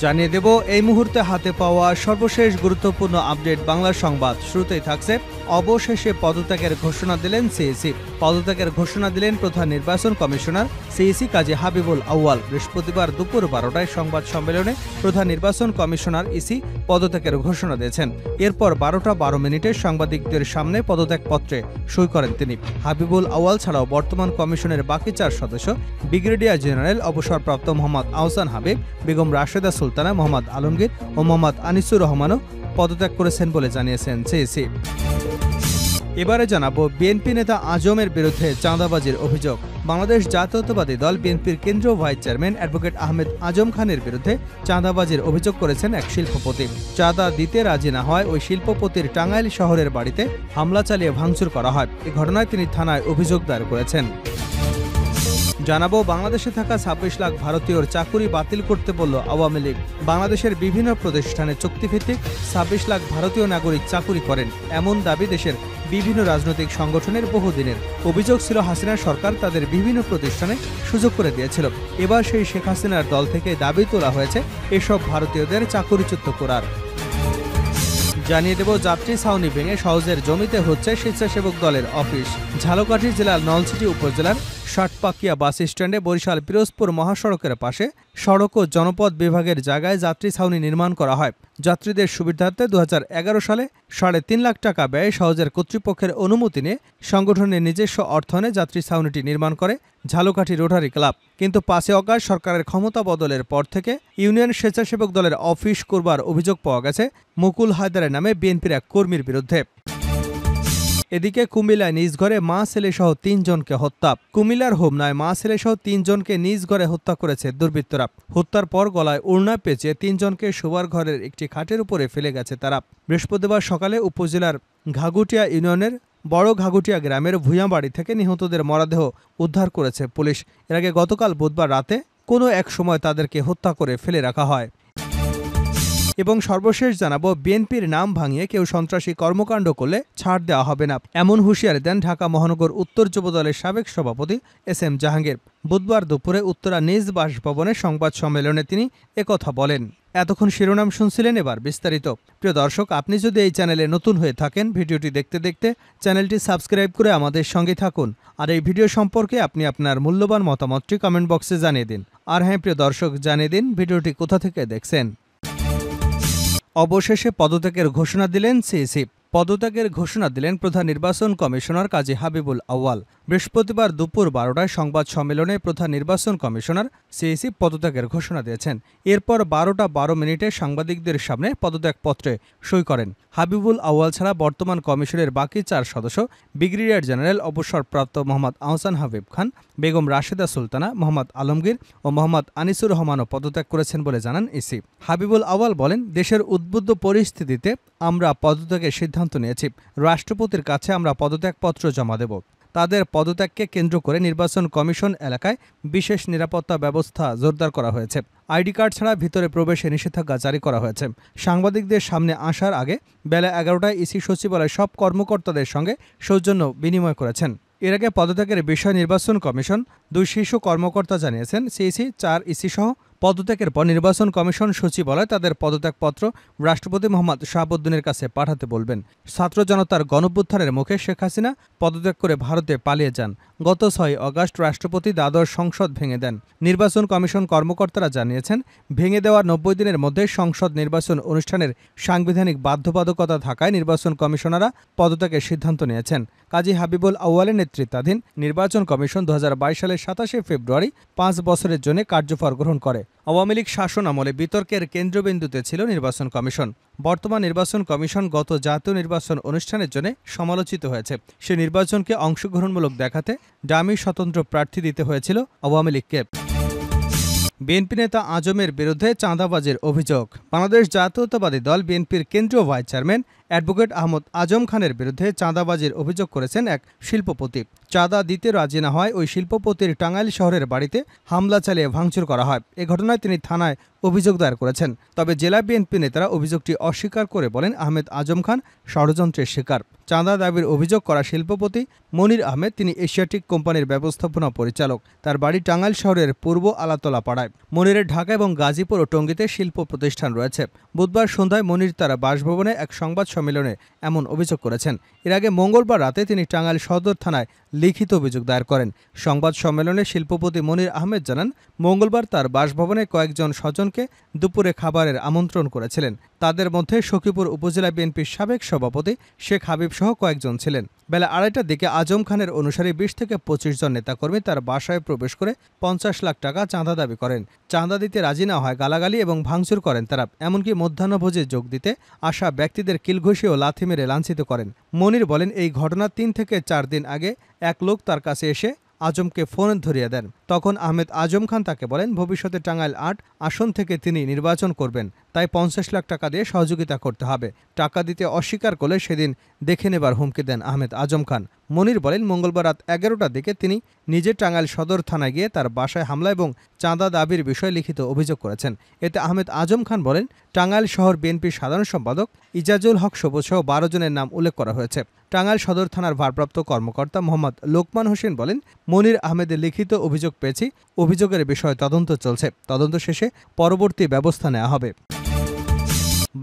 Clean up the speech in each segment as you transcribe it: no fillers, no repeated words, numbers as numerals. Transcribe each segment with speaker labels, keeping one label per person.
Speaker 1: জানিয়ে দেব এই মুহূর্তে হাতে পাওয়া সর্বশেষ গুরুত্বপূর্ণ আপডেট বাংলা সংবাদ। শুরুতেই থাকছে অবশেষে পদত্যাগের ঘোষণা দিলেন সিইসি। পদত্যাগের ঘোষণা দিলেন প্রধান নির্বাচন কমিশনার সিইসি কাজী হাবিবুল আউয়াল। বৃহস্পতিবার দুপুর 12টায় সংবাদ সম্মেলনে প্রধান নির্বাচন কমিশনার ইসি পদত্যাগের ঘোষণা দিয়েছেন। এরপর 12টা 12 সাংবাদিকদের সামনে পদত্যাগপত্রে সই করেন তিনি। হাবিবুল আউয়াল ছাড়াও বর্তমান কমিশনের বাকি 4 সদস্য ব্রিগেডিয়ার জেনারেল অবসরপ্রাপ্ত মোহাম্মদ আহসান হাবিব, বেগম রাশেদা সুলতানা, মোহাম্মদ আলমগীর ও মোহাম্মদ আনিসুর রহমানও পদত্যাগ করেছেন বলে জানিয়েছেন সিইসি। এবারে জানাবো বিএনপি নেতা আজমের বিরুদ্ধে চাঁদাবাজির অভিযোগ। বাংলাদেশ জাতীয়তাবাদী দল বিএনপির কেন্দ্রীয় ভাইস চেয়ারম্যান অ্যাডভোকেট আহমেদ আজম খানের বিরুদ্ধে চাঁদাবাজির অভিযোগ করেছেন এক শিল্পপতি। চাঁদা দিতে রাজি না হয় ওই শিল্পপতির টাঙ্গাইল শহরের বাড়িতে হামলা চালিয়ে ভাঙচুর করা হয়। এই ঘটনায় তিনি থানায় অভিযোগ দায়ের করেছেন। জানাবো বাংলাদেশে থাকা 26 লাখ ভারতীয়র চাকুরি বাতিল করতে বলল আওয়ামী লীগ। বাংলাদেশের বিভিন্ন প্রতিষ্ঠানে চুক্তিভিত্তিক 26 লাখ ভারতীয় নাগরিক চাকুরি করেন, এমন দাবি দেশের বিভিন্ন রাজনৈতিক সংগঠনের বহুদিনের। অভিযোগ ছিল হাসিনা সরকার তাদের বিভিন্ন প্রতিষ্ঠানে সুযোগ করে দিয়েছিল। এবার সেই শেখ হাসিনার দল থেকে দাবি তোলা হয়েছে এসব ভারতীয়দের চাকুরিচ্যুত করার। জানিয়ে দেব যাত্রী ছাউনি ভেঙে সহজের জমিতে হচ্ছে স্বেচ্ছাসেবক দলের অফিস। ঝালকাঠি জেলার নলছিটি উপজেলার ষাটপাকিয়া বাস স্ট্যান্ডে বরিশাল পিরোজপুর মহাসড়কের পাশে সড়ক ও জনপথ বিভাগের জায়গায় যাত্রী ছাউনি নির্মাণ করা হয়। যাত্রীদের সুবিধার্থে 2011 সালে 3.5 লাখ টাকা ব্যয়ে সহজের কর্তৃপক্ষের অনুমতি নিয়ে সংগঠনের নিজস্ব অর্থায়নে যাত্রী ছাউনিটি নির্মাণ করে ঝালকাঠি রোটারি ক্লাব। কিন্তু 5 অগাস্ট সরকারের ক্ষমতা বদলের পর থেকে ইউনিয়ন স্বেচ্ছাসেবক দলের অফিস করবার অভিযোগ পাওয়া গেছে মুকুল হায়দারের নামে বিএনপির এক কর্মীর বিরুদ্ধে। এদিকে কুমিল্লায় নিজ ঘরে মা ছেলেসহ 3 জনকে হত্যা। কুমিল্লার হোমনায় মা ছেলেসহ 3 জনকে নিজ ঘরে হত্যা করেছে দুর্বৃত্তরা। হত্যার পর গলায় ওড়না পেঁচিয়ে 3 জনকে শোবার ঘরের একটি খাটের উপরে ফেলে গেছে তারা। বৃহস্পতিবার সকালে উপজেলার ঘাগুটিয়া ইউনিয়নের বড় ঘাগুটিয়া গ্রামের ভূঁইয়াবাড়ি থেকে নিহতদের মরদেহ উদ্ধার করেছে পুলিশ। এর আগে গতকাল বুধবার রাতে কোনো এক সময় তাদেরকে হত্যা করে ফেলে রাখা হয়। এবং সর্বশেষ জানাবো বিএনপির নাম ভাঙিয়ে কেউ সন্ত্রাসী কর্মকাণ্ড করলে ছাড় দেওয়া হবে না, এমন হুঁশিয়ারি দেন ঢাকা মহানগর উত্তর যুবদলের সাবেক সভাপতি SM জাহাঙ্গীর। বুধবার দুপুরে উত্তরা নিজ বাসভবনে সংবাদ সম্মেলনে তিনি একথা বলেন। এতক্ষণ শিরোনাম শুনছিলেন, এবার বিস্তারিত। প্রিয় দর্শক, আপনি যদি এই চ্যানেলে নতুন হয়ে থাকেন, ভিডিওটি দেখতে দেখতে চ্যানেলটি সাবস্ক্রাইব করে আমাদের সঙ্গে থাকুন। আর এই ভিডিও সম্পর্কে আপনি আপনার মূল্যবান মতামতটি কমেন্ট বক্সে জানিয়ে দিন। আর হ্যাঁ প্রিয় দর্শক, জানিয়ে দিন ভিডিওটি কোথা থেকে দেখছেন। অবশেষে পদত্যাগের ঘোষণা দিলেন সিইসি। পদত্যাগের ঘোষণা দিলেন প্রধান নির্বাচন কমিশনার কাজী হাবিবুল আউয়াল। বৃহস্পতিবার দুপুর 12টায় সংবাদ সম্মেলনে প্রধান নির্বাচন কমিশনার সিইসি পদত্যাগের ঘোষণা দিয়েছেন। এরপর 12টা 12 সাংবাদিকদের সামনে পদত্যাগপত্রে সই করেন। হাবিবুল আউয়াল ছাড়া বর্তমান কমিশনের বাকি 4 সদস্য ব্রিগেডিয়ার জেনারেল অবসরপ্রাপ্ত মোহাম্মদ আহসান হাবিব খান, বেগম রাশেদা সুলতানা, মোহাম্মদ আলমগীর ও মোহাম্মদ আনিসুর রহমানও পদত্যাগ করেছেন বলে জানান ইসি। হাবিবুল আউয়াল বলেন, দেশের উদ্বুদ্ধ পরিস্থিতিতে আমরা পদত্যাগের সিদ্ধান্ত নিয়েছি। রাষ্ট্রপতির কাছে আমরা পদত্যাগপত্র জমা দেব। তাদের পদত্যাগকে কেন্দ্র করে নির্বাচন কমিশন এলাকায় বিশেষ নিরাপত্তা ব্যবস্থা জোরদার করা হয়েছে। আইডি কার্ড ছাড়া ভিতরে প্রবেশে নিষেধাজ্ঞা জারি করা হয়েছে। সাংবাদিকদের সামনে আসার আগে বেলা 11টায় ইসি সচিবালয় সব কর্মকর্তাদের সঙ্গে সৌজন্য বিনিময় করেছেন। এর আগে পদত্যাগের বিষয়ে নির্বাচন কমিশন 2 শীর্ষ কর্মকর্তা জানিয়েছেন। সিইসি 4 ইসি সহ পদত্যাগের পর নির্বাচন কমিশন সচিবালয় তাদের পদত্যাগপত্র রাষ্ট্রপতি মোহাম্মদ শাহাবুদ্দিনের কাছে পাঠাতে বলবেন। ছাত্র জনতার গণঅভ্যুত্থানের মুখে শেখ হাসিনা পদত্যাগ করে ভারতে পালিয়ে যান। গত 6 অগাস্ট রাষ্ট্রপতি দ্বাদশ সংসদ ভেঙে দেন। নির্বাচন কমিশন কর্মকর্তারা জানিয়েছেন, ভেঙে দেওয়ার 90 দিনের মধ্যে সংসদ নির্বাচন অনুষ্ঠানের সাংবিধানিক বাধ্যবাধকতা থাকায় নির্বাচন কমিশনাররা পদত্যাগের সিদ্ধান্ত নিয়েছেন। কাজী হাবিবুল আউয়ালের নেতৃত্বাধীন নির্বাচন কমিশন 2022 সালের 27 ফেব্রুয়ারি 5 বছরের জন্য কার্যভার গ্রহণ করে। আওয়ামী লীগ শাসন আমলে বিতর্কের কেন্দ্রবিন্দুতে ছিল নির্বাচন কমিশন। বর্তমান নির্বাচন কমিশন গত জাতীয় নির্বাচন অনুষ্ঠানের জন্য সমালোচিত হয়েছে। সে নির্বাচনকে অংশগ্রহণমূলক দেখাতে ডামি স্বতন্ত্র প্রার্থী দিতে হয়েছিল আওয়ামী লীগকে। বিএনপি নেতা আজমের বিরুদ্ধে চাঁদাবাজির অভিযোগ। বাংলাদেশ জাতীয়তাবাদী দল বিএনপির কেন্দ্রীয় ভাইস চেয়ারম্যান অ্যাডভোকেট আহমদ আজম খানের বিরুদ্ধে চাঁদাবাজির অভিযোগ করেছেন এক শিল্পপতি। চাঁদা দিতে রাজি না হয় ওই শিল্পপতির টাঙ্গাইল শহরের বাড়িতে হামলা চালিয়ে ভাঙচুর করা হয়। এ ঘটনায় তিনি থানায় অভিযোগ দায়ের করেছেন। তবে জেলা বিএনপি নেতারা অভিযোগটি অস্বীকার করে বলেন, আহমেদ আজম খান ষড়যন্ত্রের শিকার। চাঁদা দাবির অভিযোগ করা শিল্পপতি মনির আহমেদ, তিনি এশিয়াটিক কোম্পানির ব্যবস্থাপনা পরিচালক। তার বাড়ি টাঙ্গাইল শহরের পূর্ব আলাতলা পাড়ায়। মনিরের ঢাকা এবং গাজীপুর ও টঙ্গীতে শিল্প প্রতিষ্ঠান রয়েছে। বুধবার সন্ধ্যায় মনির তার বাসভবনে এক সংবাদ সম্মেলনে এমন অভিযোগ করেছেন। এর আগে মঙ্গলবার রাতে তিনি টাঙ্গাইল সদর থানায় লিখিত অভিযোগ দায়ের করেন। সংবাদ সম্মেলনে শিল্পপতি মনির আহমেদ জানান, মঙ্গলবার তার বাসভবনে কয়েকজন স্বজনকে দুপুরে খাবারের আমন্ত্রণ করেছিলেন। তাদের মধ্যে সখীপুর উপজেলা বিএনপির সাবেক সভাপতি শেখ হাবিব সহ কয়েকজন ছিলেন। বেলা 2:30টার দিকে আজম খানের অনুসারী 20 থেকে 25 জন নেতাকর্মী তার বাসায় প্রবেশ করে 50 লাখ টাকা চাঁদা দাবি করেন। চাঁদা দিতে রাজি না হয় গালাগালি এবং ভাঙচুর করেন তারা। এমনকি মধ্যাহ্নভোজে যোগ দিতে আসা ব্যক্তিদের কিলঘুষি ও লাথি মেরে লাঞ্ছিত করেন। মনির বলেন, এই ঘটনা 3 থেকে 4 দিন আগে এক লোক তার কাছে এসে আজমকে ফোন ধরিয়ে দেন। তখন আহমেদ আজম খান তাকে বলেন, ভবিষ্যতে টাঙ্গাইল 8 আসন থেকে তিনি নির্বাচন করবেন, তাই 50 লাখ টাকা দিয়ে সহযোগিতা করতে হবে। টাকা দিতে অস্বীকার করলে সেদিন দেখে নেবার হুমকি দেন আহমেদ আজম খান। মনির বলেন, মঙ্গলবার রাত 11টার দিকে তিনি নিজে টাঙ্গাইল সদর থানায় গিয়ে তার বাসায় হামলা এবং চাঁদা দাবির বিষয়ে লিখিত অভিযোগ করেছেন। এতে আহমেদ আজম খান বলেন, টাঙ্গাইল শহর বিএনপির সাধারণ সম্পাদক ইজাজুল হক সবুজ সহ 12 জনের নাম উল্লেখ করা হয়েছে। টাঙ্গাইল সদর থানার ভারপ্রাপ্ত কর্মকর্তা মোহাম্মদ লোকমান হোসেন বলেন, মনির আহমেদের লিখিত অভিযোগ পেয়েছি, অভিযোগের বিষয়ে তদন্ত চলছে। তদন্ত শেষে পরবর্তী ব্যবস্থা নেওয়া হবে।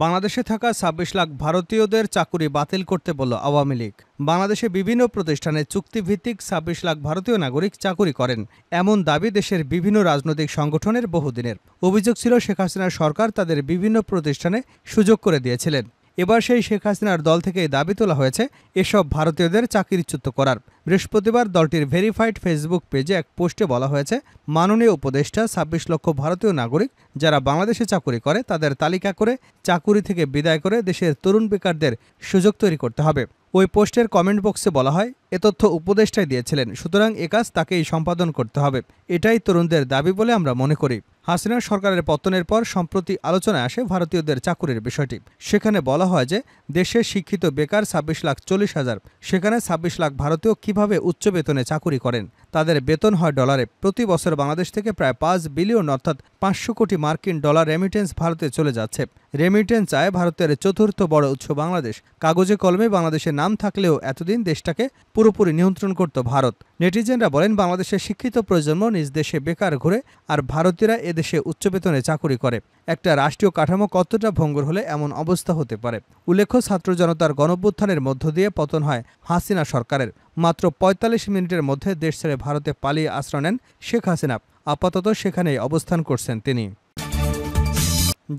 Speaker 1: বাংলাদেশে থাকা 26 লাখ ভারতীয়দের চাকুরি বাতিল করতে বলল আওয়ামী লীগ। বাংলাদেশে বিভিন্ন প্রতিষ্ঠানে চুক্তিভিত্তিক 26 লাখ ভারতীয় নাগরিক চাকুরি করেন, এমন দাবি দেশের বিভিন্ন রাজনৈতিক সংগঠনের বহুদিনের। অভিযোগ ছিল, শেখ হাসিনার সরকার তাদের বিভিন্ন প্রতিষ্ঠানে সুযোগ করে দিয়েছিলেন। এবার সেই শেখ হাসিনার দল থেকে দাবি তোলা হয়েছে এসব ভারতীয়দের চাকরিচ্যুত করার। বৃহস্পতিবার দলটির ভেরিফাইড ফেসবুক পেজে এক পোস্টে বলা হয়েছে, মাননীয় উপদেষ্টা 26 লক্ষ ভারতীয় নাগরিক যারা বাংলাদেশে চাকুরি করে তাদের তালিকা করে চাকুরি থেকে বিদায় করে দেশের তরুণ বেকারদের সুযোগ তৈরি করতে হবে। ওই পোস্টের কমেন্ট বক্সে বলা হয়, এ তথ্য উপদেষ্টাই দিয়েছিলেন, সুতরাং এ কাজ তাকেই সম্পাদন করতে হবে। এটাই তরুণদের দাবি বলে আমরা মনে করি। হাসিনা সরকারের পতনের পর সম্প্রতি আলোচনায় আসে ভারতীয়দের চাকুরির বিষয়টি। সেখানে বলা হয় যে দেশের শিক্ষিত বেকার 26,40,000। সেখানে 26 লাখ ভারতীয় কিভাবে উচ্চ বেতনে চাকুরি করেন। তাদের বেতন হয় ডলারে। প্রতি বছর বাংলাদেশ থেকে প্রায় 5 বিলিয়ন অর্থাৎ 500 কোটি মার্কিন ডলার রেমিটেন্স ভারতে চলে যাচ্ছে। রেমিটেন্স আয় ভারতের চতুর্থ বড় উৎস বাংলাদেশ। কাগজে কলমে বাংলাদেশের নাম থাকলেও এতদিন দেশটাকে পুরোপুরি নিয়ন্ত্রণ করত ভারত। নেটিজেনরা বলেন, বাংলাদেশের শিক্ষিত প্রজন্ম নিজ দেশে বেকার ঘুরে আর ভারতীয়রা এদেশে উচ্চ বেতনে চাকুরি করে। একটা রাষ্ট্রীয় কাঠামো কতটা ভঙ্গুর হলে এমন অবস্থা হতে পারে। উল্লেখ্য, ছাত্র জনতার গণঅভ্যুত্থানের মধ্য দিয়ে পতন হয় হাসিনা সরকারের। মাত্র 45 মিনিটের মধ্যে দেশ ছেড়ে ভারতে পালিয়ে আশ্রয় নেন শেখ হাসিনা। আপাতত সেখানেই অবস্থান করছেন তিনি।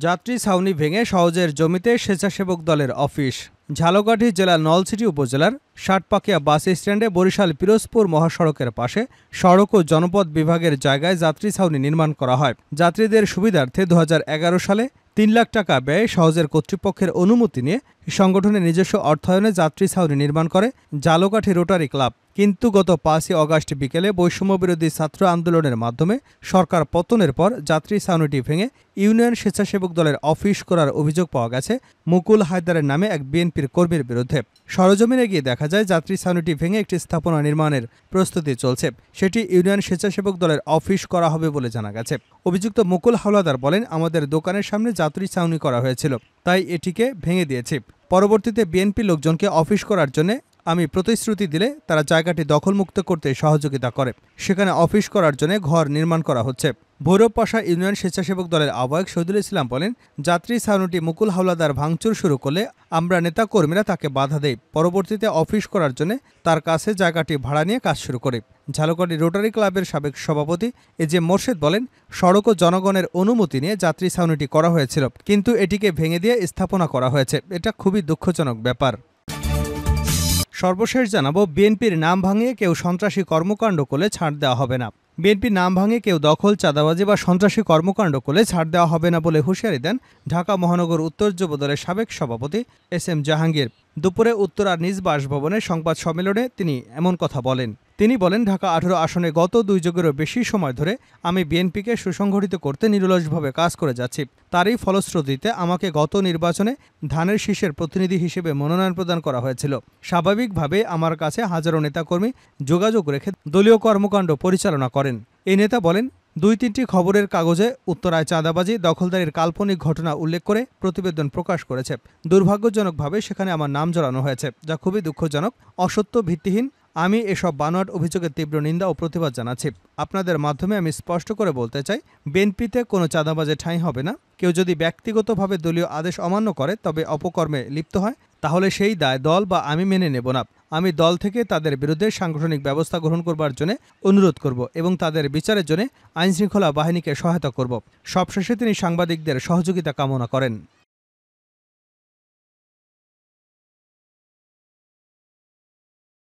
Speaker 1: যাত্রী ছাউনি ভেঙে সওজের জমিতে স্বেচ্ছাসেবক দলের অফিস। ঝালকাঠি জেলার নলছিটি উপজেলার ষাটপাকিয়া বাস স্ট্যান্ডে বরিশাল পিরোজপুর মহাসড়কের পাশে সড়ক ও জনপথ বিভাগের জায়গায় যাত্রী ছাউনি নির্মাণ করা হয়। যাত্রীদের সুবিধার্থে 2011 সালে 3 লাখ টাকা ব্যয়ে সওজের কর্তৃপক্ষের অনুমতি নিয়ে সংগঠনের নিজস্ব অর্থায়নে যাত্রী ছাউনি নির্মাণ করে ঝালকাঠি রোটারি ক্লাব। কিন্তু গত 5 আগস্ট বিকেলে বৈষম্যবিরোধী ছাত্র আন্দোলনের মাধ্যমে সরকার পতনের পর যাত্রী ছাউনিটি ভেঙে ইউনিয়ন স্বেচ্ছাসেবক দলের অফিস করার অভিযোগ পাওয়া গেছে মুকুল হায়দারের নামে এক বিএনপির কর্মীর বিরুদ্ধে। সরজমিনে গিয়ে দেখা যায় যাত্রী ছাউনিটি ভেঙে একটি স্থাপনা নির্মাণের প্রস্তুতি চলছে। সেটি ইউনিয়ন স্বেচ্ছাসেবক দলের অফিস করা হবে বলে জানা গেছে। অভিযুক্ত মুকুল হাওলাদার বলেন, আমাদের দোকানের সামনে যাত্রী ছাউনি করা হয়েছিল, তাই এটিকে ভেঙে দিয়েছি। পরবর্তীতে বিএনপি লোকজনকে অফিস করার জন্য আমি প্রতিশ্রুতি দিলে তারা জায়গাটি দখলমুক্ত করতে সহযোগিতা করে। সেখানে অফিস করার জন্য ঘর নির্মাণ করা হচ্ছে। ভৈরব পাশা ইউনিয়ন স্বেচ্ছাসেবক দলের আহ্বায়ক শহীদুল ইসলাম বলেন, যাত্রী ছাউনিটি মুকুল হাওলাদার ভাঙচুর শুরু করলে আমরা নেতাকর্মীরা তাকে বাধা দেই। পরবর্তীতে অফিস করার জন্য তার কাছে জায়গাটি ভাড়া নিয়ে কাজ শুরু করে। ঝালকাঠি রোটারি ক্লাবের সাবেক সভাপতি এজে মোর্শেদ বলেন, সড়ক ও জনগণের অনুমতি নিয়ে যাত্রী ছাউনিটি করা হয়েছিল, কিন্তু এটিকে ভেঙে দিয়ে স্থাপনা করা হয়েছে। এটা খুবই দুঃখজনক ব্যাপার। সর্বশেষ জানাবো, বিএনপির নাম ভাঙিয়ে কেউ সন্ত্রাসী কর্মকাণ্ড করলে ছাড় দেওয়া হবে না। বিএনপির নাম ভাঙিয়ে কেউ দখল, চাঁদাবাজি বা সন্ত্রাসী কর্মকাণ্ড করলে ছাড় দেওয়া হবে না বলে হুঁশিয়ারি দেন ঢাকা মহানগর উত্তর যুবদলের সাবেক সভাপতি এস এম জাহাঙ্গীর। দুপুরে উত্তরার নিজ বাসভবনে সংবাদ সম্মেলনে তিনি এমন কথা বলেন। তিনি বলেন, ঢাকা 18 আসনে গত 2 যুগেরও বেশি সময় ধরে আমি বিএনপিকে সুসংগঠিত করতে নিরলসভাবে কাজ করে যাচ্ছি। তারই ফলশ্রুতিতে আমাকে গত নির্বাচনে ধানের শীষের প্রতিনিধি হিসেবে মনোনয়ন প্রদান করা হয়েছিল। স্বাভাবিকভাবে আমার কাছে হাজারো নেতাকর্মী যোগাযোগ রেখে দলীয় কর্মকাণ্ড পরিচালনা করেন। এই নেতা বলেন, 2-3টি খবরের কাগজে উত্তরায় চাঁদাবাজি, দখলদারির কাল্পনিক ঘটনা উল্লেখ করে প্রতিবেদন প্রকাশ করেছে। দুর্ভাগ্যজনকভাবে সেখানে আমার নাম জড়ানো হয়েছে, যা খুবই দুঃখজনক, অসত্য, ভিত্তিহীন। আমি এসব বানোয়াট অভিযোগের তীব্র নিন্দা ও প্রতিবাদ জানাচ্ছি। আপনাদের মাধ্যমে আমি স্পষ্ট করে বলতে চাই, বিএনপিতে কোনো চাঁদাবাজে ঠাঁই হবে না। কেউ যদি ব্যক্তিগতভাবে দলীয় আদেশ অমান্য করে, তবে অপকর্মে লিপ্ত হয়, তাহলে সেই দায় দল বা আমি মেনে নেব না। আমি দল থেকে তাদের বিরুদ্ধে সাংগঠনিক ব্যবস্থা গ্রহণ করবার জন্য অনুরোধ করব এবং তাদের বিচারের জন্য আইনশৃঙ্খলা বাহিনীকে সহায়তা করব। সবশেষে তিনি সাংবাদিকদের সহযোগিতা কামনা করেন।